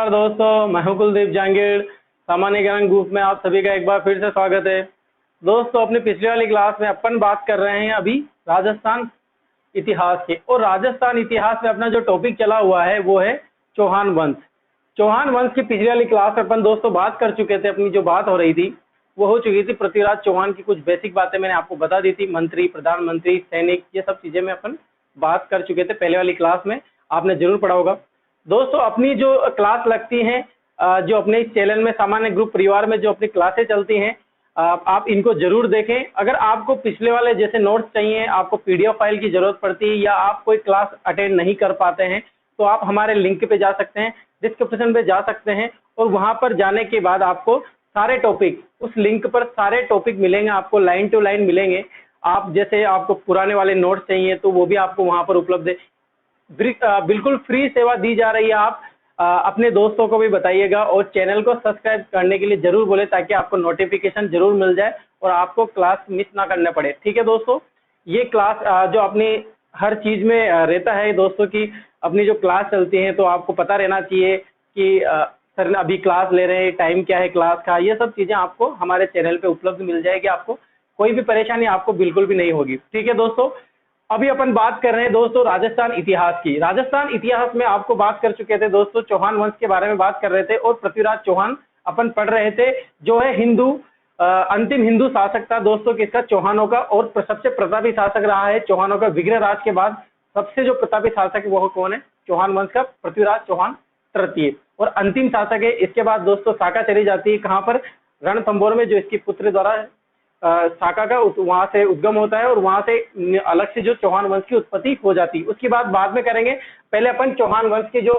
नमस्कार दोस्तों, मैं हूं कुलदीप जहांगीर। सामान्य ज्ञान ग्रुप में आप सभी का एक बार फिर से स्वागत है। दोस्तों, अपनी पिछली वाली क्लास में अपन बात कर रहे हैं अभी राजस्थान इतिहास के, और राजस्थान इतिहास में अपना जो टॉपिक चला हुआ है वो है चौहान वंश। चौहान वंश की पिछली वाली क्लास में अपन दोस्तों बात कर चुके थे। अपनी जो बात हो रही थी वो हो चुकी थी पृथ्वीराज चौहान की, कुछ बेसिक बातें मैंने आपको बता दी थी। मंत्री, प्रधानमंत्री, सैनिक, ये सब चीजें में अपन बात कर चुके थे पहले वाली क्लास में, आपने जरूर पढ़ा होगा। दोस्तों, अपनी जो क्लास लगती हैं, जो अपने इस चैनल में सामान्य ग्रुप परिवार में जो अपनी क्लासें चलती हैं, आप इनको जरूर देखें। अगर आपको पिछले वाले जैसे नोट्स चाहिए, आपको पीडीएफ फाइल की जरूरत पड़ती है, या आप कोई क्लास अटेंड नहीं कर पाते हैं, तो आप हमारे लिंक पे जा सकते हैं, डिस्क्रिप्शन पे जा सकते हैं, और वहां पर जाने के बाद आपको सारे टॉपिक, उस लिंक पर सारे टॉपिक मिलेंगे, आपको लाइन टू लाइन मिलेंगे। आप जैसे आपको पुराने वाले नोट्स चाहिए तो वो भी आपको वहां पर उपलब्ध है। बिल्कुल फ्री सेवा दी जा रही है। आप अपने दोस्तों को भी बताइएगा, और चैनल को सब्सक्राइब करने के लिए जरूर बोले, ताकि आपको नोटिफिकेशन जरूर मिल जाए और आपको क्लास मिस ना करना पड़े। ठीक है दोस्तों, ये क्लास जो अपनी हर चीज में रहता है दोस्तों की, अपनी जो क्लास चलती है तो आपको पता रहना चाहिए कि सर अभी क्लास ले रहे हैं, टाइम क्या है क्लास का, ये सब चीजें आपको हमारे चैनल पे उपलब्ध मिल जाएगी। आपको कोई भी परेशानी आपको बिल्कुल भी नहीं होगी। ठीक है दोस्तों, अभी अपन बात कर रहे हैं दोस्तों राजस्थान इतिहास की। राजस्थान इतिहास में आपको बात कर चुके थे दोस्तों, चौहान वंश के बारे में बात कर रहे थे, और पृथ्वीराज चौहान अपन पढ़ रहे थे, जो है हिंदू अंतिम हिंदू शासक था दोस्तों किसका, चौहानों का। और सबसे प्रतापी शासक रहा है चौहानों का। विग्रह राज के बाद सबसे जो प्रतापी शासक है वो कौन है, चौहान वंश का पृथ्वीराज चौहान तृतीय। और अंतिम शासक है इसके बाद दोस्तों शाखा चली जाती है कहां पर, रणथंभौर में, जो इसकी पुत्र द्वारा शाखा का वहां से उद्गम होता है, और वहां से अलग से जो चौहान वंश की उत्पत्ति हो जाती है। उसकी बात बाद में करेंगे, पहले अपन चौहान वंश के जो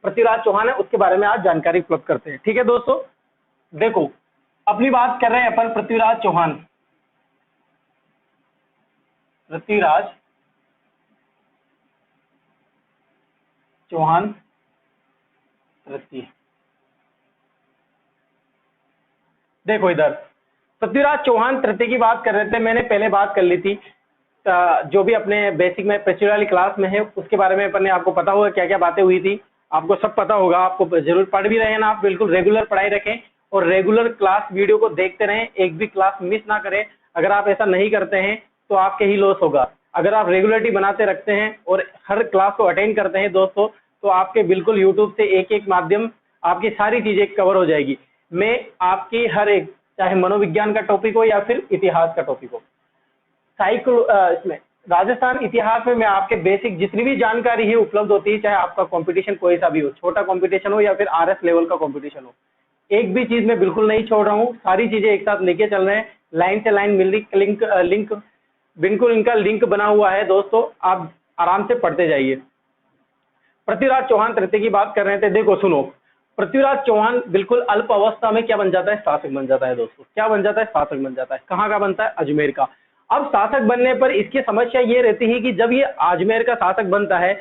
पृथ्वीराज चौहान है उसके बारे में आज जानकारी उपलब्ध करते हैं। ठीक है दोस्तों, देखो अपनी बात कर रहे हैं अपन पृथ्वीराज चौहान, पृथ्वीराज चौहान तृतीय। देखो इधर पृथ्वीराज चौहान तृतीय की बात कर रहे थे, मैंने पहले बात कर ली थी। जो भी अपने बेसिक में पिछली वाली क्लास में है उसके बारे में अपन ने, आपको पता होगा क्या क्या बातें हुई थी, आपको सब पता होगा। आपको जरूर पढ़ भी रहे हैं ना, आप बिल्कुल रेगुलर पढ़ाई रखें और रेगुलर क्लास वीडियो को देखते रहें, एक भी क्लास मिस ना करें। अगर आप ऐसा नहीं करते हैं तो आपके ही लॉस होगा। अगर आप रेगुलरिटी बनाते रखते हैं और हर क्लास को अटेंड करते हैं दोस्तों, तो आपके बिल्कुल यूट्यूब से एक एक माध्यम आपकी सारी चीजें कवर हो जाएगी। मैं आपकी हर एक, चाहे मनोविज्ञान का टॉपिक हो या फिर इतिहास का टॉपिक हो, साइकिल इसमें राजस्थान इतिहास में मैं आपके बेसिक जितनी भी जानकारी है उपलब्ध होती है। चाहे आपका कंपटीशन कोई सा भी हो, छोटा कंपटीशन हो या फिर आरएस लेवल का कंपटीशन हो, एक भी चीज मैं बिल्कुल नहीं छोड़ रहा हूँ, सारी चीजें एक साथ लेके चल रहे हैं, लाइन से लाइन मिल रही। लिंक बिल्कुल इनका लिंक बना हुआ है दोस्तों, आप आराम से पढ़ते जाइए। पृथ्वीराज चौहान तृतीय की बात कर रहे थे, देखो सुनो, पृथ्वीराज चौहान बिल्कुल अल्प अवस्था में क्या बन जाता है, शासक बन जाता है दोस्तों। क्या बन जाता है, शासक बन जाता है। कहाँ का बनता है, अजमेर का। अब शासक बनने पर इसकी समस्या ये रहती है कि जब ये अजमेर का शासक बनता है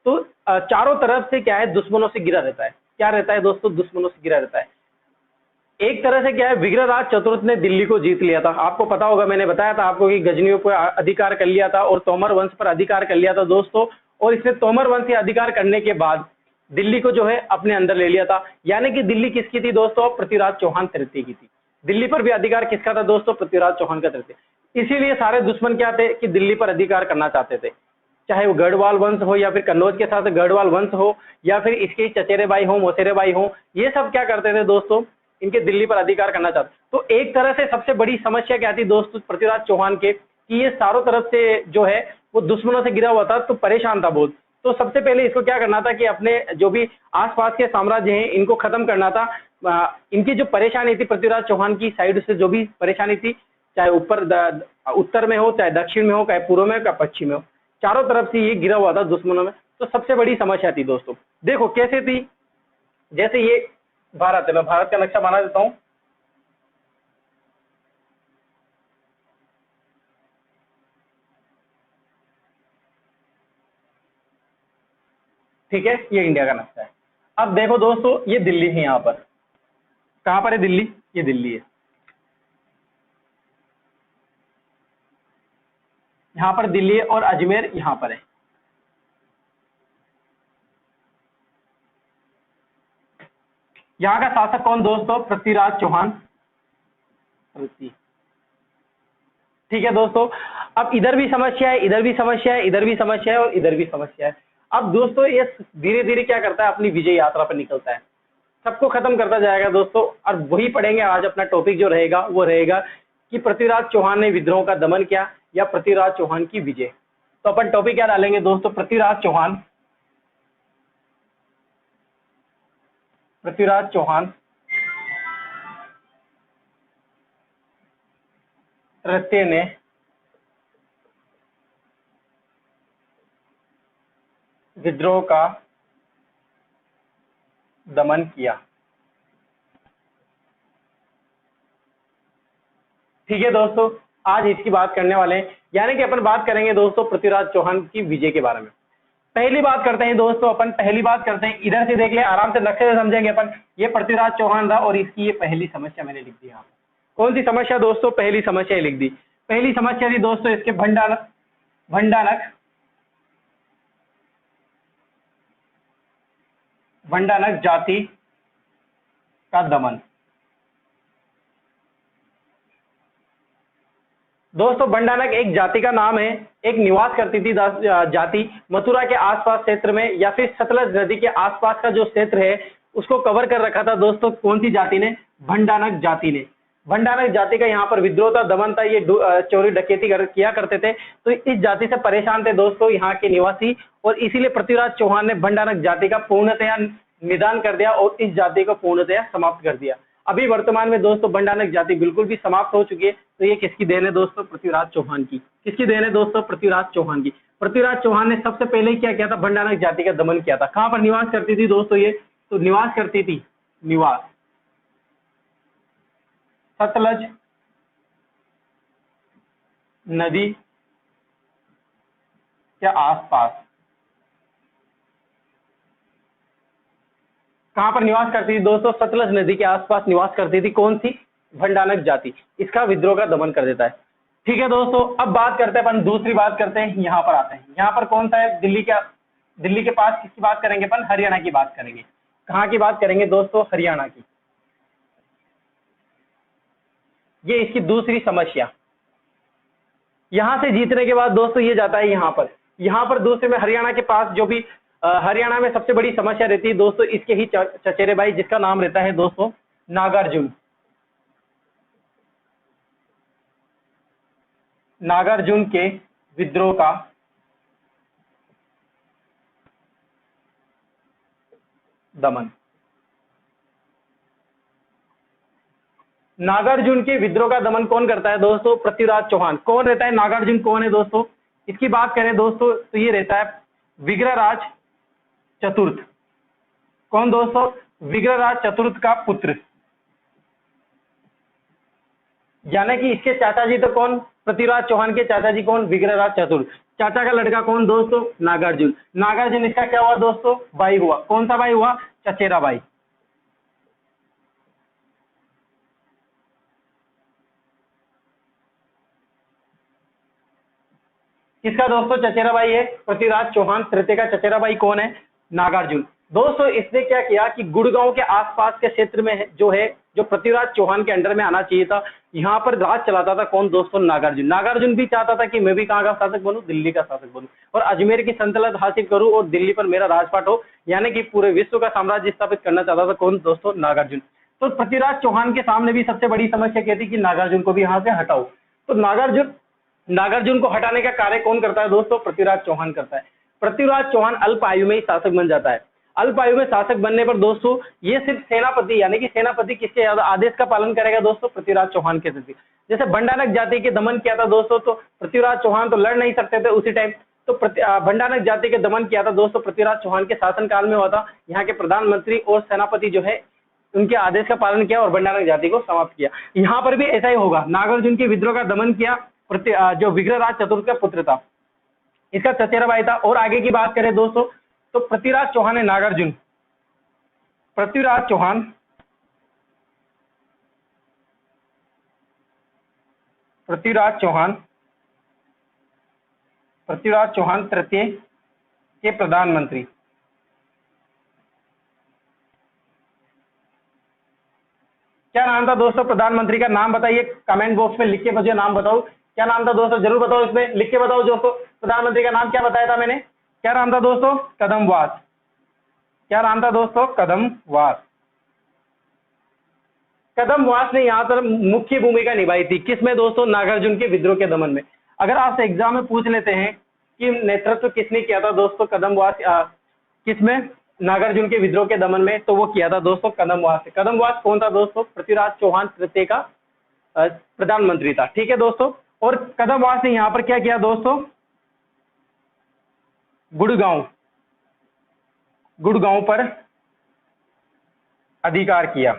तो चारों तरफ से क्या है, दुश्मनों से घिरा रहता है। क्या रहता है दोस्तों, दुश्मनों से घिरा रहता है। एक तरह से क्या है, विग्रहराज चतुर्थ ने दिल्ली को जीत लिया था। आपको पता होगा, मैंने बताया था आपको कि गजनियों पर अधिकार कर लिया था और तोमर वंश पर अधिकार कर लिया था दोस्तों। और इसने तोमर वंश से अधिकार करने के बाद दिल्ली को जो है अपने अंदर ले लिया था। यानी कि दिल्ली किसकी थी दोस्तों, पृथ्वीराज चौहान तृतीय की थी। दिल्ली पर भी अधिकार किसका था दोस्तों, पृथ्वीराज चौहान का तृतीय। इसीलिए सारे दुश्मन क्या थे कि दिल्ली पर अधिकार करना चाहते थे, चाहे वो गढ़वाल वंश हो या फिर कन्नौज के साथ गढ़वाल वंश हो, या फिर इसके चचेरे भाई हो, मौसेरे भाई हो, ये सब क्या करते थे दोस्तों, इनके दिल्ली पर अधिकार करना चाहते। तो एक तरह से सबसे बड़ी समस्या क्या थी दोस्तों पृथ्वीराज चौहान के, कि ये चारों तरफ से जो है वो दुश्मनों से घिरा हुआ था, तो परेशान था बहुत। तो सबसे पहले इसको क्या करना था कि अपने जो भी आसपास के साम्राज्य हैं इनको खत्म करना था। इनकी जो परेशानी थी पृथ्वीराज चौहान की साइड से, जो भी परेशानी थी, चाहे उत्तर में हो, चाहे दक्षिण में हो, चाहे पूर्व में हो, चाहे पश्चिम में हो, चारों तरफ से ये घिरा हुआ था दुश्मनों में। तो सबसे बड़ी समस्या थी दोस्तों। देखो कैसे थी, जैसे ये भारत है, मैं भारत का नक्शा बना देता हूं। ठीक है, ये इंडिया का नक्शा है। अब देखो दोस्तों, ये दिल्ली है, यहाँ पर कहां पर है दिल्ली, ये दिल्ली है। यहाँ पर दिल्ली है और अजमेर यहाँ पर है। यहाँ का शासक कौन दोस्तों? पृथ्वीराज चौहान। ठीक है दोस्तों, अब इधर भी समस्या है, इधर भी समस्या है, इधर भी समस्या है और इधर भी समस्या है। अब दोस्तों ये धीरे धीरे क्या करता है, अपनी विजय यात्रा पर निकलता है, सबको खत्म करता जाएगा दोस्तों। और वही पढ़ेंगे आज, अपना टॉपिक जो रहेगा वो रहेगा कि पृथ्वीराज चौहान ने विद्रोह का दमन किया या पृथ्वीराज चौहान की विजय। तो अपन टॉपिक क्या डालेंगे दोस्तों? पृथ्वीराज चौहान, पृथ्वीराज चौहान तृतीय ने विद्रोह का दमन किया। ठीक है दोस्तों, आज इसकी बात करने वाले हैं, यानी कि अपन बात करेंगे दोस्तों पृथ्वीराज चौहान की विजय के बारे में। पहली बात करते हैं दोस्तों, अपन पहली बात करते हैं, इधर से देख ले, आराम से नक्शे से समझेंगे अपन। ये पृथ्वीराज चौहान था और इसकी ये पहली समस्या मैंने लिख दी यहाँ पे। कौन सी समस्या दोस्तों? पहली समस्या लिख दी। पहली समस्या थी दोस्तों इसके भंडानक जाति का दमन। दोस्तों भंडानक एक जाति का नाम है, एक निवास करती थी जाति मथुरा के आसपास क्षेत्र में, या फिर सतलज नदी के आसपास का जो क्षेत्र है उसको कवर कर रखा था दोस्तों। कौन सी जाति ने? भंडानक जाति ने। भंडानक जाति का यहाँ पर विद्रोह था, दमन था, ये चोरी डकैती किया करते थे। तो इस जाति से परेशान थे दोस्तों यहाँ के निवासी, और इसीलिए पृथ्वीराज चौहान ने भंडानक जाति का पूर्णतया निदान कर दिया और इस जाति को पूर्णतया समाप्त कर दिया। अभी वर्तमान में दोस्तों भंडानक जाति बिल्कुल भी समाप्त हो चुकी है। तो ये किसकी देन है दोस्तों? पृथ्वीराज चौहान की। किसकी देन है दोस्तों? पृथ्वीराज चौहान की। पृथ्वीराज चौहान ने सबसे पहले क्या किया था? भंडानक जाति का दमन किया था। कहां पर निवास करती थी दोस्तों ये? तो निवास करती थी, निवास सतलज नदी के आसपास। कहां पर निवास करती थी दोस्तों? सतलज नदी के आसपास निवास करती थी। कौन सी? भंडानक जाति। इसका विद्रोह का दमन कर देता है। ठीक है दोस्तों, अब बात करते हैं अपन, दूसरी बात करते हैं, यहां पर आते हैं। यहां पर कौन सा है? दिल्ली के पास किसकी बात करेंगे अपन? हरियाणा की बात करेंगे। कहां की बात करेंगे दोस्तों? हरियाणा की। ये इसकी दूसरी समस्या। यहां से जीतने के बाद दोस्तों ये जाता है यहां पर दूसरे में हरियाणा के पास जो भी हरियाणा में सबसे बड़ी समस्या रहती है दोस्तों इसके ही चचेरे भाई, जिसका नाम रहता है दोस्तों नागार्जुन। नागार्जुन के विद्रोह का दमन। नागार्जुन के विद्रोह का दमन कौन करता है दोस्तों? पृथ्वीराज चौहान। कौन रहता है नागार्जुन? कौन है दोस्तों? इसकी बात करें दोस्तों तो ये रहता है विग्रहराज चतुर्थ। कौन दोस्तों? विग्रहराज चतुर्थ का पुत्र। यानी कि इसके चाचा जी तो कौन? पृथ्वीराज चौहान के चाचा जी कौन? विग्रहराज चतुर्थ। चाचा का लड़का कौन दोस्तों? नागार्जुन। नागार्जुन इसका क्या हुआ दोस्तों? भाई हुआ। कौन सा भाई हुआ? चचेरा भाई। किसका दोस्तों चचेरा भाई है? पृथ्वीराज चौहान तृतीय का चचेरा भाई कौन है? नागार्जुन। दोस्तों इसने क्या किया कि गुड़गांव के आसपास के क्षेत्र में जो पृथ्वीराज चौहान के अंडर में आना चाहिए था, यहाँ पर राज चलाता था कौन दोस्तों? नागार्जुन। नागार्जुन भी चाहता था कि मैं भी कहाँ का शासक बनूं? दिल्ली का शासक बनूं, और अजमेर की सल्तनत हासिल करूं और दिल्ली पर मेरा राजपाट हो, यानी कि पूरे विश्व का साम्राज्य स्थापित करना चाहता था कौन दोस्तों? नागार्जुन। तो पृथ्वीराज चौहान के सामने भी सबसे बड़ी समस्या क्या थी कि नागार्जुन को भी यहाँ से हटाओ। तो नागार्जुन को हटाने का कार्य कौन करता है दोस्तों? पृथ्वीराज चौहान करता है। पृथ्वीराज चौहान अल्प आयु में ही शासक बन जाता है। अल्प आयु में शासक बनने पर दोस्तों ये सिर्फ सेनापति, यानी कि सेनापति किसके आदेश का पालन करेगा दोस्तों? पृथ्वीराज चौहान के प्रति। जैसे भंडानक जाति के दमन किया था दोस्तों, तो पृथ्वीराज चौहान तो लड़ नहीं सकते थे उसी टाइम, तो भंडानक जाति के दमन किया था दोस्तों पृथ्वीराज चौहान के शासन काल में हुआ था। यहाँ के प्रधानमंत्री और सेनापति जो है उनके आदेश का पालन किया और भंडानक जाति को समाप्त किया। यहाँ पर भी ऐसा ही होगा। नागार्जुन के विद्रोह का दमन किया जो विग्रहराज चतुर्थ का पुत्र था, इसका चचेरा भाई था। और आगे की बात करें दोस्तों तो पृथ्वीराज चौहान है नागार्जुन। पृथ्वीराज चौहान तृतीय के प्रधानमंत्री। क्या नाम था दोस्तों प्रधानमंत्री का? नाम बताइए, कमेंट बॉक्स में लिख के मुझे नाम बताओ, क्या नाम था दोस्तों? जरूर बताओ, इसमें लिख के बताओ दोस्तों, प्रधानमंत्री का नाम क्या बताया था मैंने? क्या नाम था दोस्तों? कदमवास। क्या नाम था दोस्तों? कदमवास। कदमवास ने यहाँ पर मुख्य भूमिका निभाई थी, किसमें दोस्तों? नागार्जुन के विद्रोह के दमन में। अगर आपसे एग्जाम में पूछ लेते हैं कि नेतृत्व किसने किया था दोस्तों कदमवास, किसमें? नागार्जुन के विद्रोह के दमन में, तो वो किया था दोस्तों कदमवास। कदमवास कौन था दोस्तों? पृथ्वीराज चौहान तृतीय का प्रधानमंत्री था। ठीक है दोस्तों, और कदमवास ने यहाँ पर क्या किया दोस्तों? गुड़गांव, गुड़गांव पर अधिकार किया।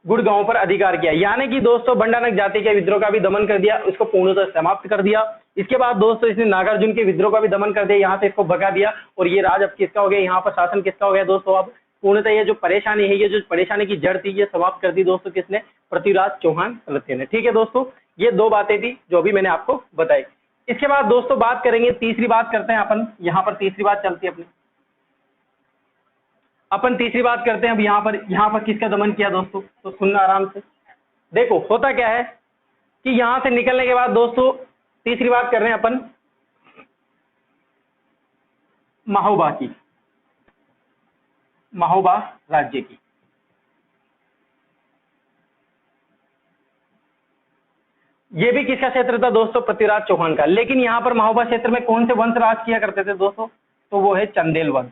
गुड़गांव पर अधिकार किया, यानी कि दोस्तों बंडानक जाति के विद्रोह का भी दमन कर दिया, उसको पूर्णतः समाप्त कर दिया। इसके बाद दोस्तों इसने नागार्जुन के विद्रोह का भी दमन कर दिया, यहाँ से इसको भगा दिया, और ये राज अब किसका हो गया? यहाँ पर शासन किसका हो गया दोस्तों? अब पूर्णतः ये जो परेशानी है, ये जो परेशानी की जड़ थी, ये समाप्त कर दी दोस्तों किसने? पृथ्वीराज चौहान तृतीय ने। ठीक है दोस्तों, ये दो बातें थी जो अभी मैंने आपको बताई। इसके बाद दोस्तों बात करेंगे, तीसरी बात करते हैं अपन, यहाँ पर तीसरी बात चलती है अपनी, अपन तीसरी बात करते हैं अब। यहाँ पर किसका दमन किया दोस्तों? तो सुनना आराम से। देखो होता क्या है कि यहां से निकलने के बाद दोस्तों तीसरी बात कर रहे हैं अपन महोबा की, महोबा राज्य की। ये भी किसका क्षेत्र था दोस्तों? पृथ्वीराज चौहान का। लेकिन यहां पर महोबा क्षेत्र में कौन से वंश राज किया करते थे दोस्तों? तो वो है चंदेल वंश।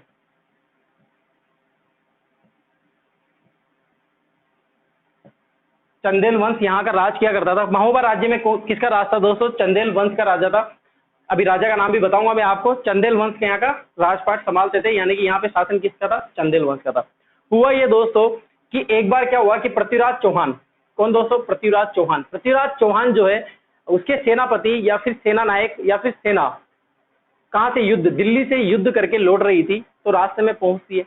चंदेल वंश यहाँ का राज किया करता था। महोबा राज्य में किसका राज था दोस्तों? चंदेल वंश का राजा था। अभी राजा का नाम भी बताऊंगा मैं आपको। चंदेल वंश के यहाँ का राजपाट संभालते थे, यानी कि यहाँ पे शासन किसका था? चंदेल वंश का था। हुआ ये दोस्तों कि एक बार क्या हुआ कि पृथ्वीराज चौहान, कौन दोस्तों? पृथ्वीराज चौहान। पृथ्वीराज चौहान जो है उसके सेनापति या फिर सेना नायक या फिर सेना कहाँ से युद्ध, दिल्ली से युद्ध करके लौट रही थी, तो रास्ते में पहुंचती है,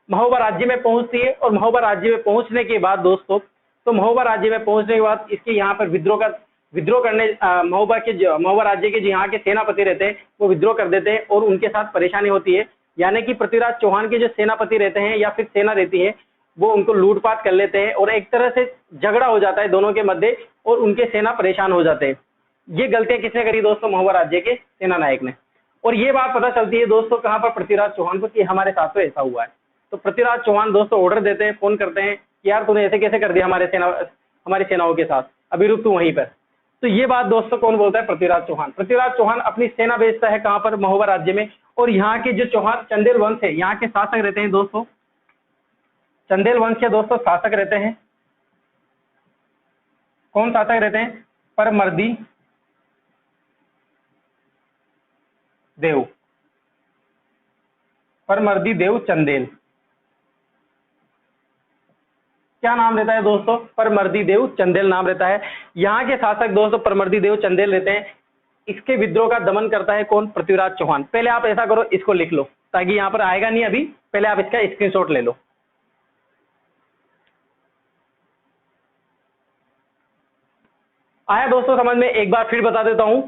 महोबा राज्य में पहुंचती है। और महोबा राज्य में पहुंचने के बाद दोस्तों, तो महोबा राज्य में पहुंचने के बाद इसके यहाँ पर विद्रोह करने महोबा राज्य के जो यहाँ के सेनापति रहते हैं वो विद्रोह कर देते हैं, और उनके साथ परेशानी होती है। यानी कि पृथ्वीराज चौहान के जो सेनापति रहते हैं या फिर सेना रहती है, वो उनको लूटपाट कर लेते हैं, और एक तरह से झगड़ा हो जाता है दोनों के मध्य, और उनके सेना परेशान हो जाते हैं। ये गलतियां किसने करी दोस्तों? महोबा राज्य के सेना नायक ने। और ये बात पता चलती है दोस्तों कहाँ पर? पृथ्वीराज चौहान को, कि हमारे साथ तो ऐसा हुआ है। तो पृथ्वीराज चौहान दोस्तों ऑर्डर देते हैं, फोन करते हैं कि यार तूने ऐसे कैसे कर दिया हमारी सेनाओं के साथ, अभी रुक तू वहीं पर। तो ये बात दोस्तों कौन बोलता है? पृथ्वीराज चौहान। पृथ्वीराज चौहान अपनी सेना भेजता है कहाँ पर? महोबा राज्य में। और यहाँ के जो चौहान चंदेल वंश है, यहाँ के शासक रहते हैं दोस्तों, चंदेल वंश के दोस्तों शासक रहते हैं, कौन शासक रहते हैं? परमर्दी देव, परमर्दी देव चंदेल। क्या नाम रहता है दोस्तों? परमर्दी देव चंदेल नाम रहता है। यहाँ के शासक दोस्तों परमर्दी देव चंदेल रहते हैं। इसके विद्रोह का दमन करता है कौन? पृथ्वीराज चौहान। पहले आप ऐसा करो, इसको लिख लो, ताकि यहाँ पर आएगा नहीं अभी, पहले आप इसका स्क्रीनशॉट ले लो। आया दोस्तों समझ में? एक बार फिर बता देता हूं।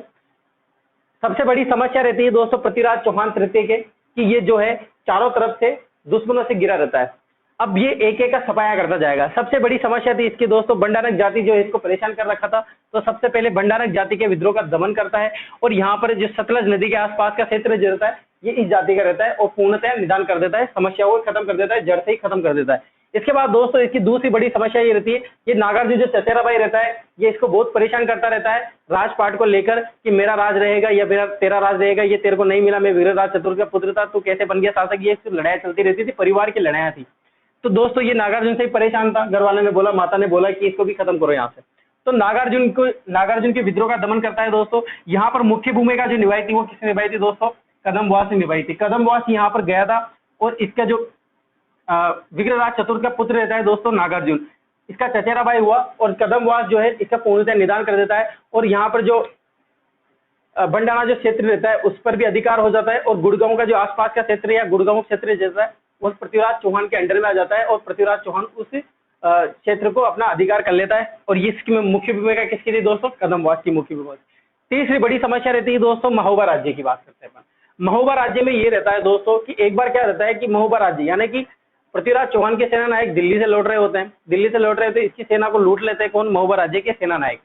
सबसे बड़ी समस्या रहती है दोस्तों पृथ्वीराज चौहान तृतीय के, कि ये जो है चारों तरफ से दुश्मनों से घिरा रहता है। अब ये एक एक का सफाया करता जाएगा। सबसे बड़ी समस्या थी इसकी दोस्तों, बंडानक जाति जो है इसको परेशान कर रखा था। तो सबसे पहले बंडानक जाति के विद्रोह का दमन करता है, और यहाँ पर जो सतलज नदी के आसपास का क्षेत्र जो रहता है ये इस जाति का रहता है, और पूर्णतः निदान कर देता है, समस्याओं को खत्म कर देता है, जड़ से ही खत्म कर देता है। इसके बाद दोस्तों इसकी दूसरी बड़ी समस्या ये रहती है, ये नागार्जुन जो चचेरा भाई रहता है, ये इसको बहुत परेशान करता रहता है राजपाट को लेकर, कि मेरा राज रहेगा या मेरा तेरा राज रहेगा, ये तेरे को नहीं मिला, मैं वीरराज चतुर्थ का पुत्र था, तू कैसे बन गया शासक। ये लड़ाई चलती रहती थी, परिवार की लड़ाइयां थी। तो दोस्तों ये नागार्जुन से ही परेशान था, घर वाले ने बोला, माता ने बोला कि इसको भी खत्म करो यहाँ से। तो नागार्जुन के विद्रोह का दमन करता है दोस्तों। यहाँ पर मुख्य भूमिका जो निभाई थी वो किसने निभाई थी दोस्तों? कदमवास ने निभाई थी। कदमवास यहाँ पर गया था, और इसका जो विग्रहराज चतुर्थ का पुत्र रहता है दोस्तों नागार्जुन, इसका चचेरा भाई हुआ, और कदमवास जो है इसका पूर्णतः निदान कर देता है, और यहाँ पर जो बंडाना जो क्षेत्र रहता है उस पर भी अधिकार हो जाता है, और गुड़गांव का जो आसपास का क्षेत्र या गुड़गांव क्षेत्र जैसा है वो पृथ्वीराज चौहान के अंडर में आ जाता है, और पृथ्वीराज चौहान उस क्षेत्र को अपना अधिकार कर लेता है। और ये इसकी मुख्य भूमिका किसकी थी दोस्तों? कदमवास की मुख्य भूमिका। तीसरी बड़ी समस्या रहती है दोस्तों महोबा राज्य की बात करते हैं। महोबा राज्य में ये रहता है दोस्तों कि एक बार क्या रहता है कि महोबा राज्य यानी कि पृथ्वीराज चौहान के सेना नायक दिल्ली से लौट रहे होते हैं, दिल्ली से लौट रहे होते हैं, इसकी सेना को लूट लेते हैं कौन, महोबा राज्य के सेना नायक।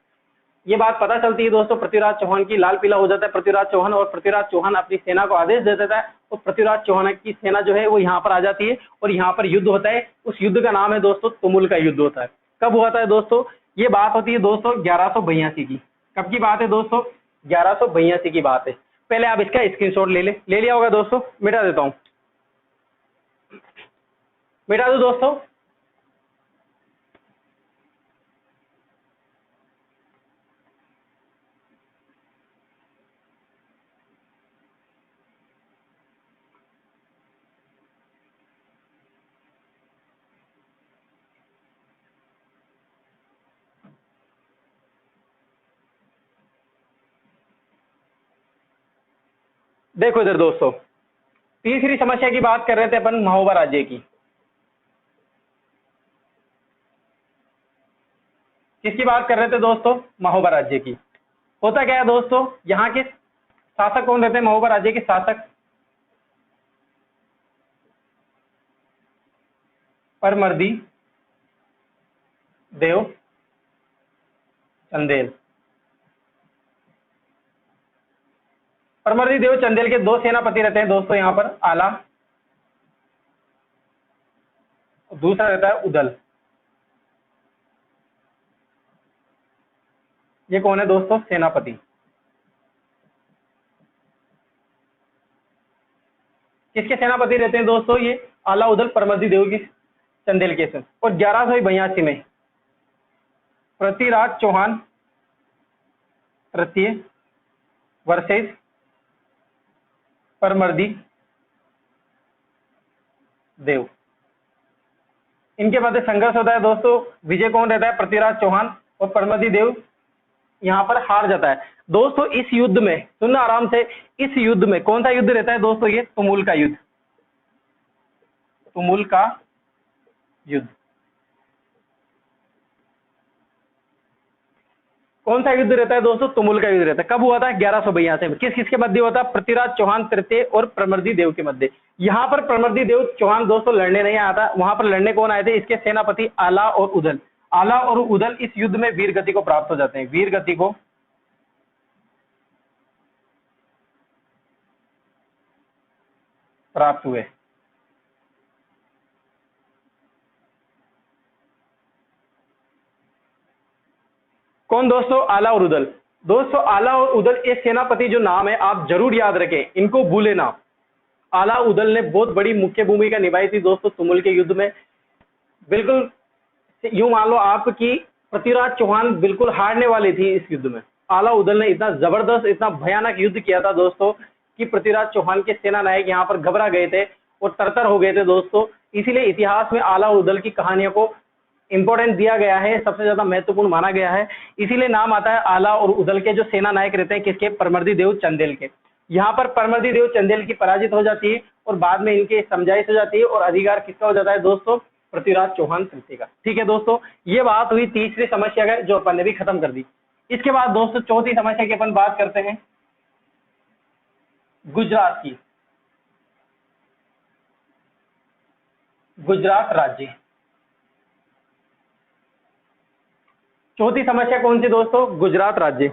ये बात पता चलती है दोस्तों पृथ्वीराज चौहान की, लाल पीला हो जाता है पृथ्वीराज चौहान, और पृथ्वीराज चौहान अपनी सेना को आदेश दे देता है और पृथ्वीराज चौहान की सेना जो है वो यहाँ पर आ जाती है और यहाँ पर युद्ध होता है। उस युद्ध का नाम है दोस्तों तुमुल का युद्ध होता है। कब हुआ था दोस्तों, ये बात होती है दोस्तों 1182 की। कब की बात है दोस्तों, 1182 की बात है। पहले आप इसका स्क्रीनशॉट ले लिया होगा दोस्तों, मिटा देता हूँ, मिटा दो दोस्तों। देखो इधर दोस्तों, तीसरी समस्या की बात कर रहे थे अपन महोबा राज्य की। किसकी बात कर रहे थे दोस्तों, महोबा राज्य की। होता क्या है दोस्तों, यहाँ के शासक कौन रहते हैं, महोबा राज्य के शासक परमर्दी देव चंदेल। परमर्दी देव चंदेल के दो सेनापति रहते हैं दोस्तों यहाँ पर, आला, दूसरा रहता है उदल। ये कौन है दोस्तों, सेनापति। किसके सेनापति रहते हैं दोस्तों, ये आला उदल परमर्दी देव की चंदेल के सन। और 1182 में पृथ्वीराज चौहान तृतीय वर्सेस परमर्दी देव, इनके मध्य संघर्ष होता है दोस्तों। विजय कौन रहता है, पृथ्वीराज चौहान, और परमर्दी देव यहाँ पर हार जाता है दोस्तों। इस युद्ध में सुनना आराम से, इस युद्ध में कौन सा युद्ध रहता है दोस्तों, ये तुमुल का युद्ध, तुमुल का युद्ध। कौन सा युद्ध रहता है दोस्तों, तुमुल का युद्ध रहता है। कब हुआ था, 1182 में। किस किसके मध्य हुआ था, पृथ्वीराज चौहान तृतीय और परमर्दी देव के मध्य। यहाँ पर परमर्दी देव चौहान दोस्तों लड़ने नहीं आया था, वहां पर लड़ने कौन आए थे, इसके सेनापति आला और उदल। आला और उदल इस युद्ध में वीर गति को प्राप्त हो जाते हैं, वीर गति को प्राप्त हुए। कौन दोस्तों, आला और उदल। दोस्तों आला और उदल ये सेनापति जो नाम है आप जरूर याद रखें, इनको भूले ना। आला उदल ने बहुत बड़ी मुख्य भूमिका निभाई थी दोस्तों तुमुल के युद्ध में। बिल्कुल यूं मान लो आपकी पृथ्वीराज चौहान बिल्कुल हारने वाली थी इस युद्ध में। आला उदल ने इतना जबरदस्त, इतना भयानक युद्ध किया था दोस्तों कि पृथ्वीराज चौहान के सेना नायक यहाँ पर घबरा गए थे और तरतर हो गए थे दोस्तों। इसीलिए इतिहास में आला और उदल की कहानियों को इंपॉर्टेंट दिया गया है, सबसे ज्यादा महत्वपूर्ण माना गया है। इसीलिए नाम आता है आला और उदल के, जो सेना नायक रहते हैं किसके, परमर्दी देव चंदेल के। यहाँ पर परमर्दी देव चंदेल की पराजित हो जाती है और बाद में इनके समझाइश हो जाती है और अधिकार किसका हो जाता है दोस्तों, पृथ्वीराज चौहान तृतीय का। ठीक है दोस्तों, ये बात हुई तीसरी समस्या का जो अपन ने भी खत्म कर दी। इसके बाद दोस्तों चौथी समस्या की अपन बात करते हैं गुजरात की, गुजरात राज्य। चौथी समस्या कौन सी दोस्तों, गुजरात राज्य।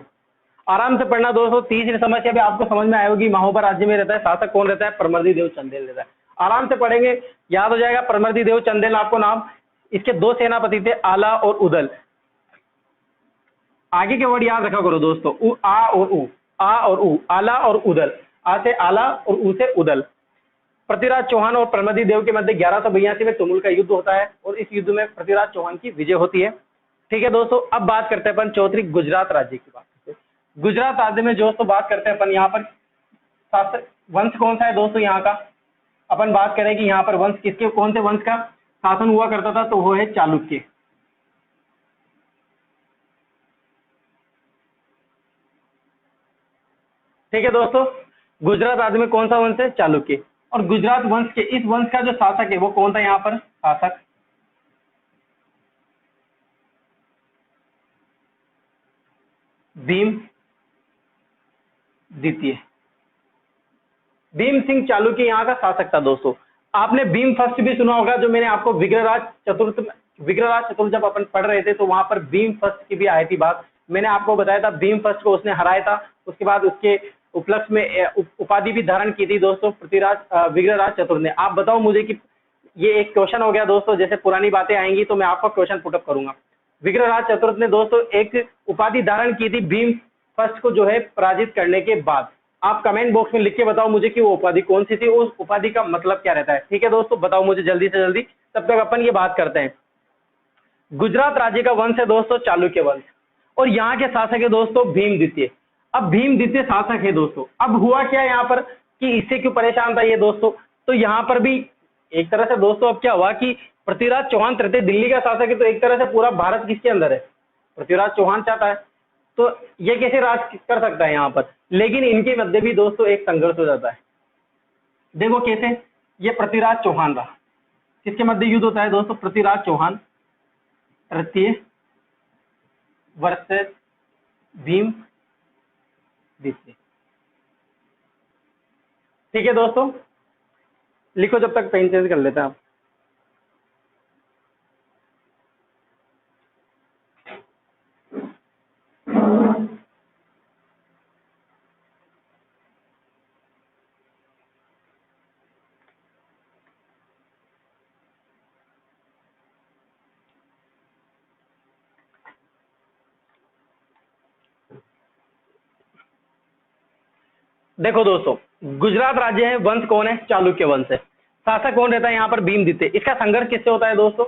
आराम से पढ़ना दोस्तों, तीसरी समस्या भी आपको समझ में आई होगी। महोबा राज्य में रहता है, शासक कौन रहता है, परमर्दी देव चंदेल रहता है। आराम से पढ़ेंगे, याद हो जाएगा। परमर्दी देव चंदेल आपको नाम, इसके दो सेनापति थे आला और उदल। आगे के वर्ड याद रखा करो दोस्तों, उ आ और उ, आ और उ, आला और उदल। आ से आला और उ से उदल। पृथ्वीराज चौहान और परमर्दी देव के मध्य 1182 में तुमुल का युद्ध होता है और इस युद्ध में पृथ्वीराज चौहान की विजय होती है। ठीक है दोस्तों, अब बात करते हैं अपन चौथी गुजरात राज्य की बात करते हैं। गुजरात राज्य में दोस्तों बात करते हैं अपन, यहाँ पर शासक वंश कौन सा है दोस्तों, यहाँ का अपन बात करें कि यहाँ पर वंश किसके, कौन से वंश का शासन हुआ करता था, तो वो है चालुक्य। ठीक है दोस्तों, गुजरात राज्य में कौन सा वंश है, चालुक्य। और गुजरात वंश के, इस वंश का जो शासक है वो कौन था यहाँ पर, शासक भीम द्वितीय। भीम सिंह चालुक्य यहाँ का शासक था दोस्तों। आपने भीम फर्स्ट भी सुना होगा, जो मैंने आपको विग्रहराज चतुर्थ जब अपन पढ़ रहे थे तो वहां पर भीम फर्स्ट की भी आई थी बात। मैंने आपको बताया था भीम फर्स्ट को उसने हराया था, उसके बाद उसके उपलक्ष्य में उपाधि भी धारण की थी दोस्तों विग्रहराज चतुर्थ ने। आप बताओ मुझे कि ये एक क्वेश्चन हो गया दोस्तों, जैसे पुरानी बातें आएंगी तो मैं आपको क्वेश्चन पुटअप करूंगा। विग्रहराज चतुर्थ ने दोस्तों एक उपाधि धारण की थी भीम फर्स्ट को जो है पराजित करने के बाद। आप कमेंट बॉक्स में लिख के बताओ मुझे कि वो उपाधि कौन सी थी, उस उपाधि का मतलब क्या रहता है। ठीक है दोस्तों, बताओ मुझे जल्दी से जल्दी, तब तक अपन ये बात करते हैं। गुजरात राज्य का वंश है दोस्तों चालुक्य वंश, और यहाँ के शासक है दोस्तों भीम द्वितीय। अब भीम द्वितीय शासक है दोस्तों। अब हुआ क्या यहाँ पर कि इससे क्यों परेशान था ये दोस्तों, तो यहाँ पर भी एक तरह से दोस्तों अब क्या हुआ कि पृथ्वीराज चौहान तृतीय दिल्ली का शासक है, तो एक तरह से पूरा भारत किसके अंदर है, पृथ्वीराज चौहान चाहता है, तो ये कैसे राज कर सकता है यहाँ पर। लेकिन इनके मध्य भी दोस्तों एक संघर्ष हो जाता है। देखो कैसे, ये पृथ्वीराज चौहान रहा, किसके मध्य युद्ध होता है दोस्तों, पृथ्वीराज चौहान तृतीय वर्सेस भीम द्वितीय। ठीक है दोस्तों, लिखो जब तक, पेन चेंज कर लेते हैं आप। देखो दोस्तों, गुजरात राज्य है, वंश कौन है, चालुक्य वंश है, शासक कौन रहता है यहाँ पर, भीम द्वितीय। इसका संघर्ष किससे होता है दोस्तों,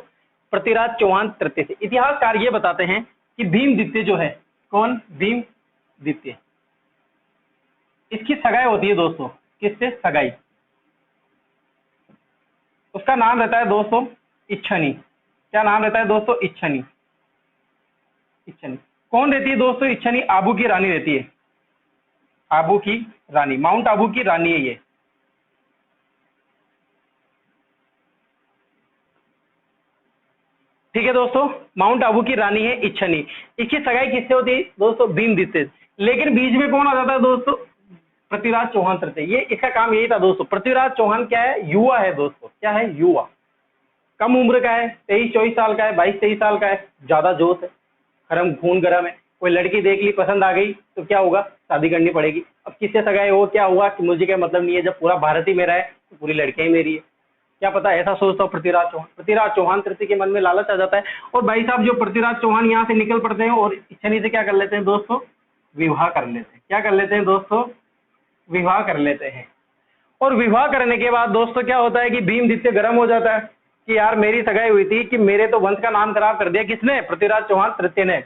पृथ्वीराज चौहान तृतीय से। इतिहासकार ये बताते हैं कि भीम द्वितीय जो है, कौन, भीम द्वितीय, इसकी सगाई होती है दोस्तों, किससे सगाई, उसका नाम रहता है दोस्तों इच्छनी। क्या नाम रहता है दोस्तों, इच्छनी। इच्छनी कौन रहती है दोस्तों, इच्छनी आबू की रानी रहती है, आबू की रानी, माउंट आबू की रानी है ये। ठीक है दोस्तों, माउंट आबू की रानी है इच्छनी। इसकी सगाई किससे होती है दोस्तों, भीम द्वितीय। लेकिन बीच में कौन आ जाता है दोस्तों, पृथ्वीराज चौहान तृतीय। ये इसका काम यही था दोस्तों। पृथ्वीराज चौहान क्या है, युवा है दोस्तों, क्या है, युवा, कम उम्र का है, 23-24 साल का है, 22-23 साल का है, ज्यादा जोश है, गरम खून गरम है। कोई लड़की देख ली, पसंद आ गई तो क्या होगा, शादी करनी पड़ेगी। अब किससे सगाई हो, क्या हुआ कि मुझे क्या मतलब नहीं है, जब पूरा भारत ही मेरा है तो पूरी लड़कियां ही मेरी है। क्या पता ऐसा सोचता हूँ पृथ्वीराज चौहान तृतीय के मन में लालच आ जाता है, और भाई साहब जो पृथ्वीराज चौहान यहाँ से निकल पड़ते हैं और इच्छनी से क्या कर लेते हैं दोस्तों, विवाह कर लेते हैं। क्या कर लेते हैं दोस्तों, विवाह कर लेते हैं। और विवाह करने के बाद दोस्तों क्या होता है कि भीम द्वितीय गर्म हो जाता है कि यार मेरी सगाई हुई थी, कि मेरे तो वंश का नाम खराब कर दिया किसने, पृथ्वीराज चौहान तृतीय ने,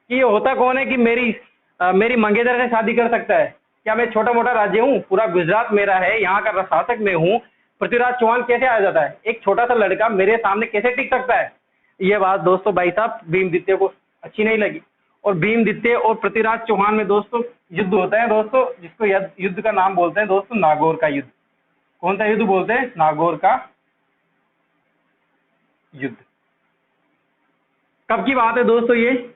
कि ये होता कौन है कि मेरी मंगेतर से शादी कर सकता है। क्या मैं छोटा मोटा राज्य हूँ, पूरा गुजरात मेरा है, यहाँ का शासक मैं हूँ, पृथ्वीराज चौहान कैसे आ जाता है, एक छोटा सा लड़का मेरे सामने कैसे टिक सकता है। ये बात दोस्तों भाई साहब भीम द्वितीय को अच्छी नहीं लगी, और भीम द्वितीय और पृथ्वीराज चौहान में दोस्तों युद्ध होता है दोस्तों, जिसको युद्ध का नाम बोलते हैं दोस्तों नागौर का युद्ध। कौन सा युद्ध बोलते हैं, नागौर का युद्ध। कब की बात है दोस्तों, ये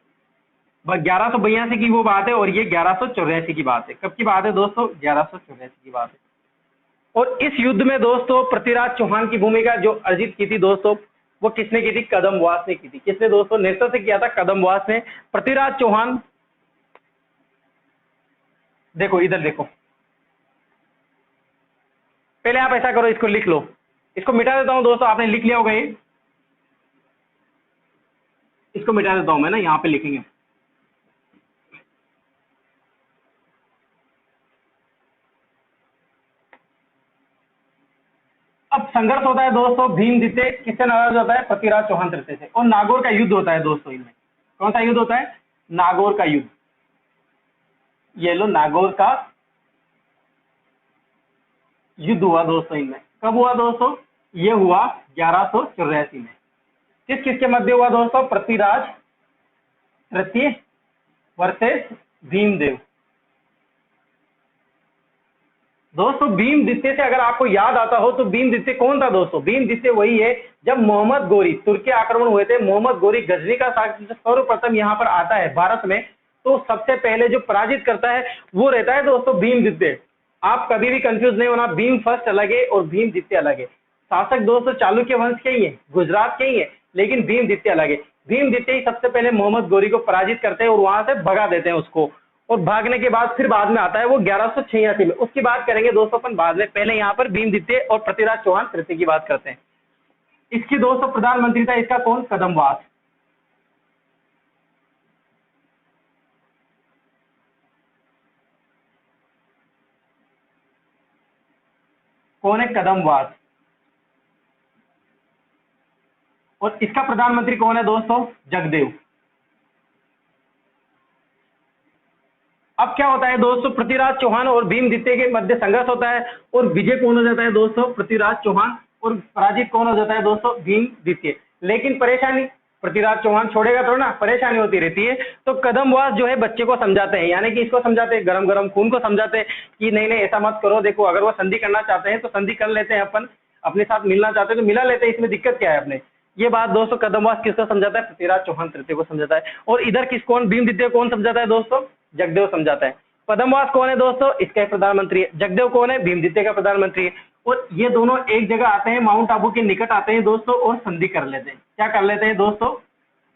1182 की वो बात है, और ये 1184 की बात है। कब की बात है दोस्तों, 1184 की बात है। और इस युद्ध में दोस्तों पृथ्वीराज चौहान की भूमिका जो अर्जित की थी दोस्तों, वो किसने की थी, कदमवास ने की थी। किसने दोस्तों, नेतृत्व किया था कदमवास ने। पृथ्वीराज चौहान, देखो इधर देखो, पहले आप ऐसा करो, इसको लिख लो, इसको मिटा देता हूं दोस्तों, आपने लिख लिया होगा ये, इसको मिटा देता हूं मैं ना, यहां पे लिखेंगे। अब संघर्ष होता है दोस्तों भीम द्वितीय किससे नाराज होता है, पृथ्वीराज चौहान तृतीय से, और नागौर का युद्ध होता है दोस्तों इनमें। कौन सा युद्ध होता है, नागौर का युद्ध। ये लो, नागौर का युद्ध हुआ दोस्तों इनमें। कब हुआ दोस्तों, ये हुआ 1184 में। किस किसके मध्य हुआ दोस्तों, पृथ्वीराज तृतीय वर्सेस भीमदेव। दोस्तों भीम द्वितीय से अगर आपको याद आता हो तो भीम द्वितीय कौन था दोस्तों, भीम द्वितीय वही है जब मोहम्मद गोरी, तुर्की आक्रमण हुए थे, मोहम्मद गोरी गजनी का शासक सर्वप्रथम यहाँ पर आता है भारत में, तो सबसे पहले जो पराजित करता है वो रहता है दोस्तों भीम द्वितीय। आप कभी भी कंफ्यूज नहीं होना, भीम फर्स्ट अलग है और भीम द्वितीय अलग है। शासक दोस्तों चालुक्य वंश के ही है, गुजरात के ही है, लेकिन भीम द्वितीय अलग है। भीम द्वितीय ही सबसे पहले मोहम्मद गोरी को पराजित करते हैं और वहां से भगा देते हैं उसको, और भागने के बाद फिर बाद में आता है वो 1186 में, उसकी बात करेंगे दोस्तों अपन बाद में। पहले यहाँ पर भीम द्वितीय और पृथ्वीराज चौहान तृतीय की बात करते हैं। इसकी दोस्तों प्रधानमंत्री था इसका कौन? कदमवास। कौन है? कदमवास। और इसका प्रधानमंत्री कौन है दोस्तों? जगदेव। अब क्या होता है दोस्तों, पृथ्वीराज चौहान और भीम द्वितीय के मध्य संघर्ष होता है, और विजय कौन हो जाता है दोस्तों? पृथ्वीराज चौहान, और पराजित कौन हो जाता है दोस्तों? भीम द्वितीय। लेकिन परेशानी, पृथ्वीराज चौहान छोड़ेगा थोड़ा ना, परेशानी होती रहती है। तो कदमवास जो है बच्चे को समझाते हैं, यानी कि इसको समझाते हैं, गरम गरम खून को समझाते हैं कि नहीं नहीं ऐसा मत करो, देखो अगर वो संधि करना चाहते हैं तो संधि कर लेते हैं अपन, अपने साथ मिलना चाहते हैं तो मिला लेते हैं, इसमें दिक्कत क्या है अपने। ये बात दोस्तों कदमवास किसको समझाता है? पृथ्वीराज चौहान तृतीय को समझाता है। और इधर किस कौन? भीम द्वितीय कौन समझाता है दोस्तों? जगदेव समझाता है। कदमवास कौन है दोस्तों? इसका प्रधानमंत्री है। जगदेव कौन है? भीम द्वितीय का प्रधानमंत्री है। और ये दोनों एक जगह आते हैं, माउंट आबू के निकट आते हैं दोस्तों, और संधि कर लेते हैं। क्या कर लेते हैं दोस्तों?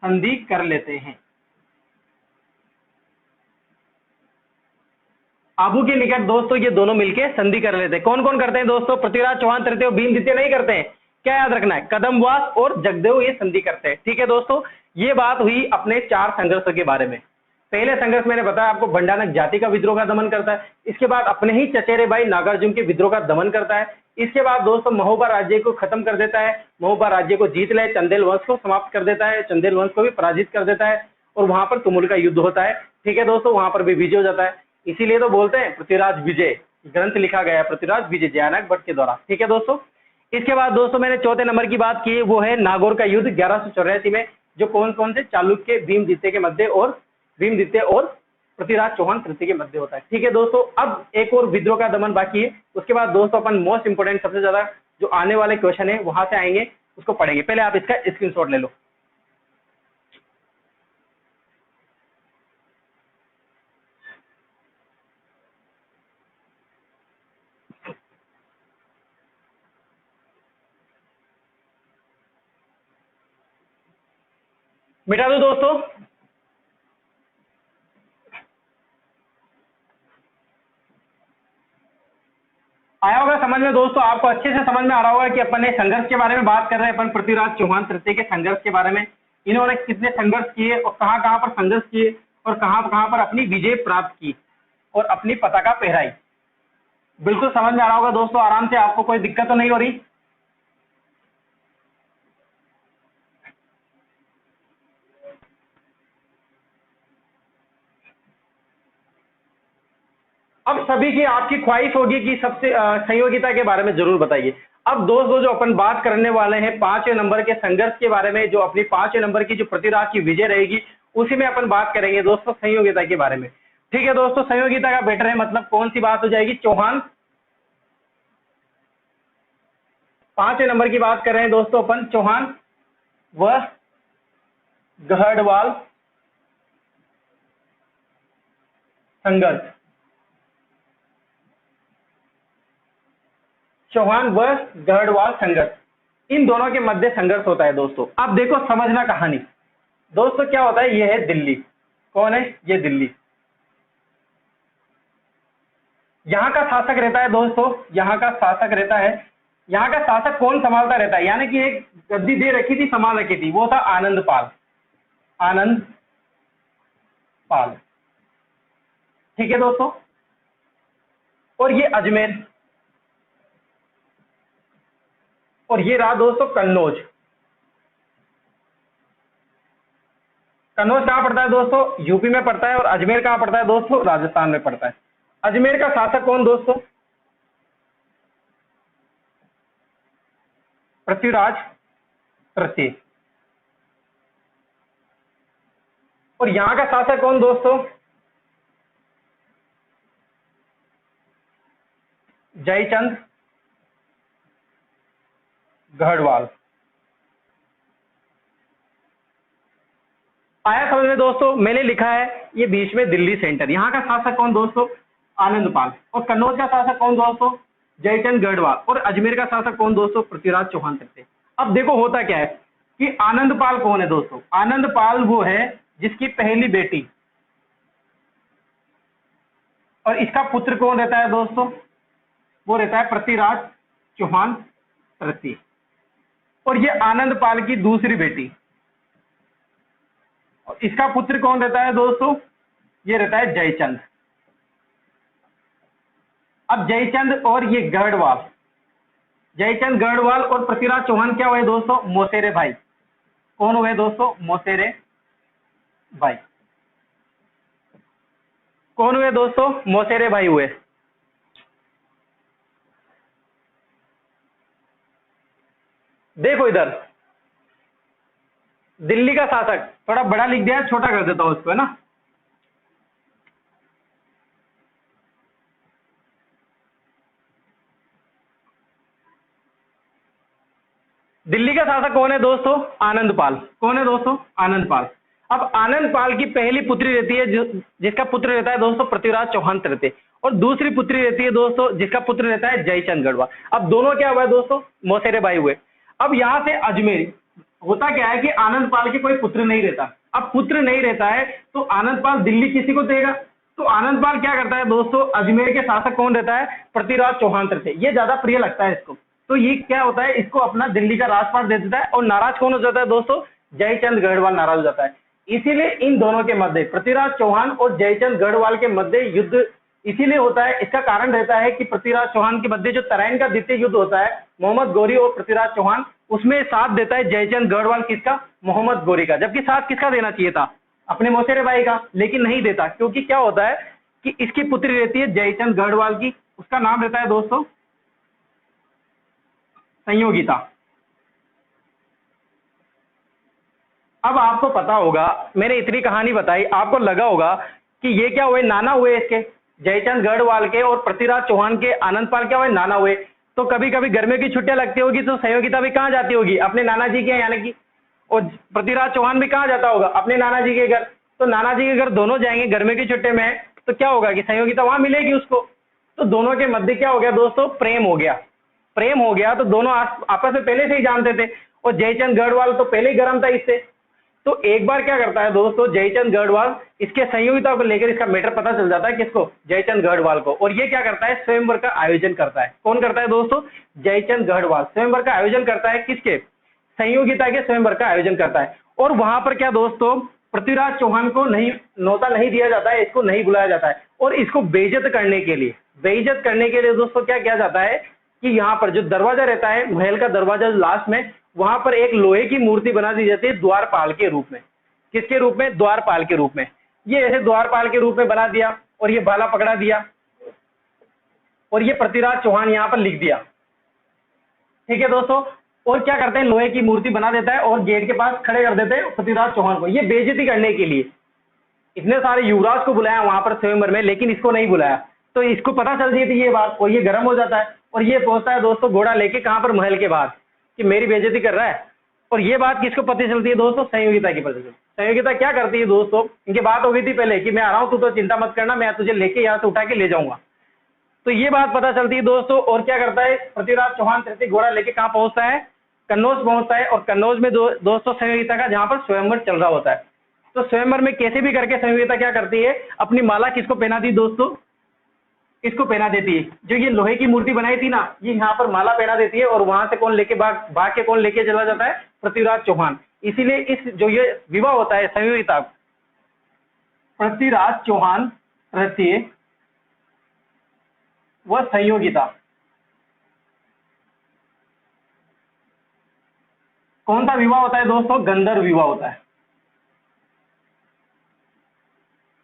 संधि कर लेते हैं। आबू के निकट दोस्तों ये दोनों मिलके संधि कर लेते हैं। कौन कौन करते हैं दोस्तों? पृथ्वीराज चौहान तृतीय और भीम द्वितीय नहीं करते हैं। क्या याद रखना है? कदमवास और जगदेव ये संधि करते हैं। ठीक है दोस्तों, ये बात हुई अपने 4 संघर्षों के बारे में। पहले संघर्ष मैंने बताया आपको, भंडानक जाति का विद्रोह का दमन करता है। इसके बाद अपने ही चचेरे भाई नागार्जुन के विद्रोह का दमन करता है। इसके बाद दोस्तों महोबा राज्य को खत्म कर देता है, महोबा राज्य को जीत ले, चंदेल वंश को समाप्त कर देता है, चंदेल वंश को भी पराजित कर देता है, और वहां पर तुमुल का युद्ध होता है। ठीक है दोस्तों, वहां पर भी विजय हो जाता है। इसीलिए तो बोलते हैं पृथ्वीराज विजय, ग्रंथ लिखा गया है पृथ्वीराज विजय जयानक भट्ट के द्वारा। ठीक है दोस्तों, इसके बाद दोस्तों मैंने चौथे नंबर की बात की, वो है नागौर का युद्ध 1184 में, जो कौन कौन से? चालुक्य, भीम द्वितीय के मध्य, और भीम द्वितीय और पृथ्वीराज चौहान तृतीय के मध्य होता है। ठीक है दोस्तों, अब एक और विद्रोह का दमन बाकी है। उसके बाद दोस्तों अपन मोस्ट इंपोर्टेंट, सबसे ज्यादा जो आने वाले क्वेश्चन है वहां से आएंगे, उसको पढ़ेंगे। पहले आप इसका स्क्रीनशॉट ले लो। मिटा दो दोस्तों। आया होगा समझ में दोस्तों? आपको अच्छे से समझ में आ रहा होगा कि अपन ने संघर्ष के बारे में बात कर रहे हैं, अपन पृथ्वीराज चौहान तृतीय के संघर्ष के बारे में। इन्होंने कितने संघर्ष किए और कहां कहां पर संघर्ष किए, और कहां कहां पर अपनी विजय प्राप्त की और अपनी पताका फहराई। बिल्कुल समझ में आ रहा होगा दोस्तों, आराम से, आपको कोई दिक्कत तो नहीं हो रही? अब सभी की आपकी ख्वाहिश होगी कि सबसे संयोगिता के बारे में जरूर बताइए। अब दोस्तों जो अपन बात करने वाले हैं 5वें नंबर के संघर्ष के बारे में, जो अपनी 5वें नंबर की जो पृथ्वीराज की विजय रहेगी, उसी में अपन बात करेंगे दोस्तों संयोगिता के बारे में। ठीक है दोस्तों, संयोगिता का बेटर है, मतलब कौन सी बात हो जाएगी? चौहान। 5वें नंबर की बात कर रहे हैं दोस्तों अपन, चौहान व गहड़वाल संघर्ष। चौहान व गढ़वाल संघर्ष, इन दोनों के मध्य संघर्ष होता है दोस्तों। अब देखो समझना कहानी दोस्तों, क्या होता है? ये है दिल्ली। कौन है ये? दिल्ली। यहाँ का शासक रहता है दोस्तों, यहाँ का शासक रहता है। यहाँ का शासक कौन संभालता रहता है? यानी कि एक गद्दी दे रखी थी, संभाल रखी थी, वो था आनंद पाल। आनंद पाल। ठीक है दोस्तों, और ये अजमेर, और ये रहा दोस्तों कन्नौज। कन्नौज कहां पड़ता है दोस्तों? यूपी में पड़ता है। और अजमेर कहां पड़ता है दोस्तों? राजस्थान में पड़ता है। अजमेर का शासक कौन दोस्तों? पृथ्वीराज तृतीय। और यहां का शासक कौन दोस्तों? जयचंद गढ़वाल। आया समझ में दोस्तों? मैंने लिखा है ये बीच में दिल्ली सेंटर। यहाँ का शासक कौन दोस्तों? आनंदपाल। और कन्नौज का शासक कौन दोस्तों? जयचंद गढ़वाल। और अजमेर का शासक कौन दोस्तों? पृथ्वीराज चौहान तृतीय। अब देखो होता क्या है कि आनंदपाल कौन है दोस्तों? आनंदपाल वो है जिसकी पहली बेटी, और इसका पुत्र कौन रहता है दोस्तों? वो रहता है पृथ्वीराज चौहान तृतीय। और ये आनंदपाल की दूसरी बेटी, और इसका पुत्र कौन रहता है दोस्तों? ये रहता है जयचंद। अब जयचंद और ये गढ़वाल, जयचंद गढ़वाल और पृथ्वीराज चौहान क्या हुए दोस्तों? मौसेरे भाई। कौन हुए दोस्तों? मौसेरे भाई। कौन हुए दोस्तों? मौसेरे भाई हुए। देखो इधर, दिल्ली का शासक थोड़ा बड़ा लिख दिया है, छोटा कर देता हूं उसको, है ना। दिल्ली का शासक कौन है दोस्तों? आनंदपाल। कौन है दोस्तों? आनंदपाल। अब आनंदपाल की पहली पुत्री रहती है जिसका पुत्र रहता है दोस्तों पृथ्वीराज चौहान तृतीय, और दूसरी पुत्री रहती है दोस्तों जिसका पुत्र रहता है जयचंद गढ़वाल। अब दोनों क्या हुआ है दोस्तों? मौसेरे भाई हुए। अब यहां से अजमेर, होता क्या है कि आनंदपाल के कोई पुत्र नहीं रहता। अब पुत्र नहीं रहता है तो आनंदपाल दिल्ली किसी को देगा? तो आनंदपाल क्या करता है दोस्तों? अजमेर के शासक कौन रहता है? पृथ्वीराज चौहान तृतीय। ये ज्यादा प्रिय लगता है इसको, तो ये क्या होता है, इसको अपना दिल्ली का राजपाट दे देता है। और नाराज कौन हो जाता है दोस्तों? जयचंद गढ़वाल नाराज हो जाता है। इसीलिए इन दोनों के मध्य, पृथ्वीराज चौहान और जयचंद गढ़वाल के मध्य युद्ध इसीलिए होता है। इसका कारण रहता है कि पृथ्वीराज चौहान के मध्य जो तराइन का द्वितीय युद्ध होता है, मोहम्मद गौरी और पृथ्वीराज चौहान, उसमें साथ देता है जयचंद गढ़वाल। किसका? मोहम्मद गौरी का। जबकि साथ किसका देना चाहिए था? अपने मौसेरे भाई का, लेकिन नहीं देता। क्योंकि क्या होता है कि इसकी पुत्री रहती है जयचंद गढ़वाल की, उसका नाम रहता है दोस्तों संयोगिता। अब आपको पता होगा, मैंने इतनी कहानी बताई, आपको लगा होगा कि ये क्या हुए? नाना हुए इसके, जयचंद गढ़वाल के और पृथ्वीराज चौहान के आनंदपाल क्या हुए? नाना हुए। तो कभी कभी गर्मियों की छुट्टियां लगती होगी तो संयोगिता भी कहाँ जाती होगी? अपने नाना जी के यहाँ, यानी कि, और पृथ्वीराज चौहान भी कहाँ जाता होगा? अपने नाना जी के घर। तो नाना जी के घर दोनों जाएंगे गर्मियों की छुट्टी में, तो क्या होगा कि संयोगिता वहां मिलेगी उसको। तो दोनों के मध्य क्या हो गया दोस्तों? प्रेम हो गया। प्रेम हो गया तो दोनों आपस में पहले से ही जानते थे, और जयचंद गढ़वाल तो पहले ही गर्म था इससे। तो एक बार क्या करता है दोस्तों जयचंद गढ़वाल, इसके संयोगिता को लेकर इसका मैटर पता चल जाता है किसको? जयचंद गढ़वाल को। और ये क्या करता है? स्वयंवर का आयोजन करता है। कौन करता है दोस्तों? जयचंद गढ़वाल स्वयंवर का आयोजन करता है। किसके? संयोगिता के स्वयंवर का आयोजन करता है। और वहां पर क्या दोस्तों? पृथ्वीराज चौहान को नहीं, न्योता नहीं दिया जाता है, इसको नहीं बुलाया जाता है। और इसको बेइज्जत करने के लिए दोस्तों क्या किया जाता है कि यहाँ पर जो दरवाजा रहता है, महल का दरवाजा लास्ट में, वहां पर एक लोहे की मूर्ति बना दी जाती है द्वारपाल के रूप में। किसके रूप में? द्वारपाल के रूप में। ये ऐसे द्वारपाल के रूप में बना दिया, और ये भाला पकड़ा दिया, और ये पृथ्वीराज चौहान यहाँ पर लिख दिया। ठीक है दोस्तों। और क्या करते हैं? लोहे की मूर्ति बना देता है और गेट के पास खड़े कर देते हैं पृथ्वीराज चौहान को, ये बेइज्जती करने के लिए। इतने सारे युवराज को बुलाया वहां पर स्वयंवर में, लेकिन इसको नहीं बुलाया। तो इसको पता चल गई थी ये बात, और ये गर्म हो जाता है, और ये पहुंचता है दोस्तों घोड़ा लेके कहां पर? महल के बाहर, कि मेरी बेइज्जती कर रहा है। और ये बात किसको पता चलती है दोस्तों? संयोगिता की पता चलती है। संयोगिता क्या करती है दोस्तों? इनकी बात हो गई थी पहले कि मैं आ रहा हूं, तू तो चिंता मत करना, मैं तुझे लेके यहाँ से उठा के ले जाऊंगा। तो ये बात पता चलती है दोस्तों। और क्या करता है पृथ्वीराज चौहान तृतीय? घोड़ा लेके कहां पहुंचता है? कन्नौज पहुंचता है। और कन्नौज में दोस्तों संयोगिता का जहां पर स्वयंवर चल रहा होता है। तो स्वयंवर में कैसे भी करके संयोगिता क्या करती है? अपनी माला किसको पहनाती दोस्तों? इसको पहना देती है। जो ये लोहे की मूर्ति बनाई थी ना, ये यहाँ पर माला पहना देती है। और वहां से कौन लेके भाग के कौन लेके चला जाता है? पृथ्वीराज चौहान। इसीलिए इस जो ये विवाह होता है संयोगिता, पृथ्वीराज चौहान तृतीय व संयोगिता, कौन सा विवाह होता है दोस्तों? गंधर्व विवाह होता है।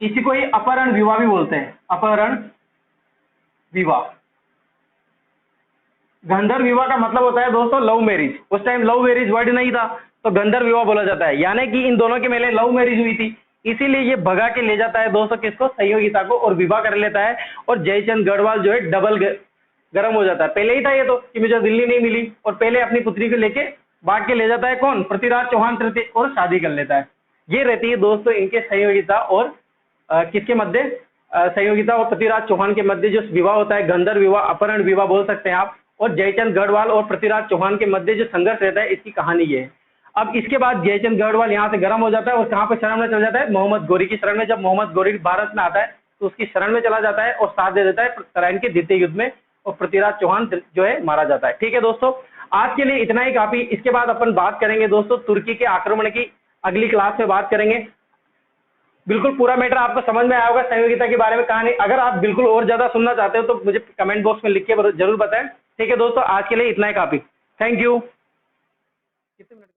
इसी को ही अपहरण विवाह भी बोलते हैं। अपहरण विवाह। गंधर्व विवाह का मतलब होता है दोस्तों लव मैरिज। उस टाइम लव मैरिज वर्ड नहीं था, तो गंधर्व विवाह बोला जाता है। यानी कि इन दोनों के मेले लव मैरिज हुई थी, इसीलिए ये भगा के ले जाता है दोस्तों किसको? संयोगिता को, और विवाह कर लेता है। और जयचंद गढ़वाल जो है डबल गर्म हो जाता है। पहले ही था ये तो कि मुझे दिल्ली नहीं मिली, और पहले अपनी पुत्री को लेके भाग के ले जाता है कौन? पृथ्वीराज चौहान तृतीय, और शादी कर लेता है। ये रहती है दोस्तों इनके संयोगिता और किसके मध्य? संयोगिता और पृथ्वीराज चौहान के मध्य जो विवाह होता है, गंधर्व विवाह, अपहरण विवाह बोल सकते हैं आप, और जयचंद गढ़वाल और पृथ्वीराज चौहान के मध्य जो संघर्ष रहता है, इसकी कहानी ये है। अब इसके बाद जयचंद गढ़वाल यहाँ से गर्म हो जाता है और कहाँ पे शरण में चला जाता है, मोहम्मद गौरी की शरण में। जब मोहम्मद गौरी भारत में आता है तो उसकी शरण में चला जाता है और साथ दे देता है तराइन के द्वितीय युद्ध में, और पृथ्वीराज चौहान जो है मारा जाता है। ठीक है दोस्तों, आज के लिए इतना ही काफी। इसके बाद अपन बात करेंगे दोस्तों तुर्की के आक्रमण की, अगली क्लास में बात करेंगे। बिल्कुल पूरा मैटर आपको समझ में आया होगा संयोगिता के बारे में कहानी। अगर आप बिल्कुल और ज्यादा सुनना चाहते हो तो मुझे कमेंट बॉक्स में लिख के जरूर बताएं। ठीक है दोस्तों, आज के लिए इतना ही काफी। Thank you.